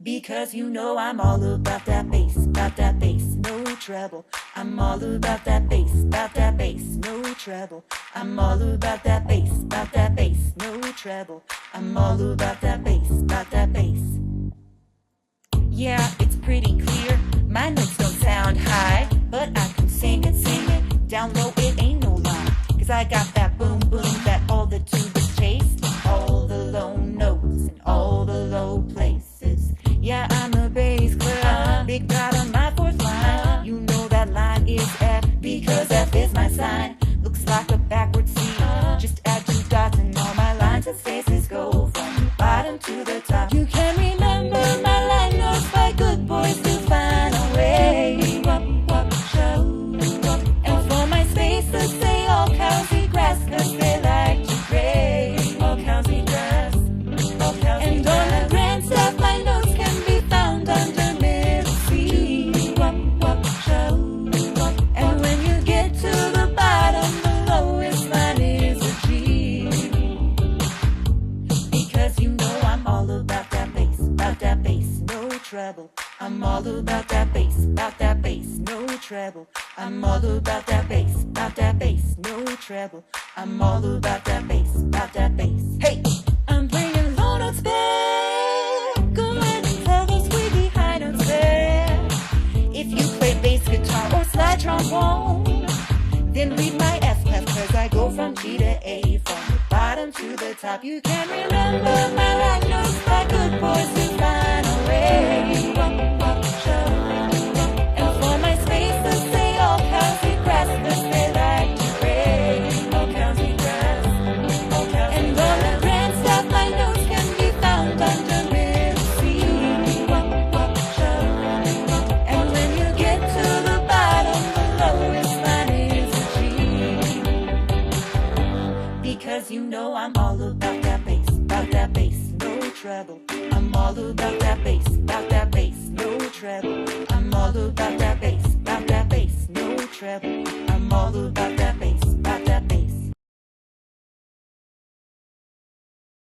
Because you know I'm all about that bass, no treble. I'm all about that bass, no treble. I'm all about that bass, no treble. I'm all about that bass. Yeah, it's pretty clear, my notes don't sound high, but I can sing it, down low it ain't no lie. Cause I got that boom boom that all the tubas chase, all the low notes and all the low places. Yeah, I'm a bass clef, big dot on my fourth line. You know that line is F, because F is my sign. Looks like a backward C, just add 2 dots and all my lines and spaces go from the bottom to the top. You can remember my line notes by good boys to find a way. And for my spaces say all cows eat grass, cause they like to graze. All cows eat grass, all cows eat grass. And on the grand staff my notes can be found under middle C. And when you get to the bottom, the lowest line is a G. Because you know I'm all about that bass, no treble. I'm all about that bass, no treble. I'm all about that bass, no treble. I'm all about that bass. Hey, I'm bringing low notes back. Go ahead and tell the squeaky high notes there. If you play bass guitar or slide trombone, then read my F clef, cause I go from G to A, from the bottom to the top. You can remember my line notes by good boys who find a way. And for my spaces say all cows eat grass, cause they like to graze. All cows eat grass, all cows eat grass. And on the grand staff my notes can be found under middle C. And when you get to the bottom, the lowest line is a G. Because you know I'm all about that bass, no treble. I'm all about that bass, no treble. I'm all about that bass, no treble. I'm all about that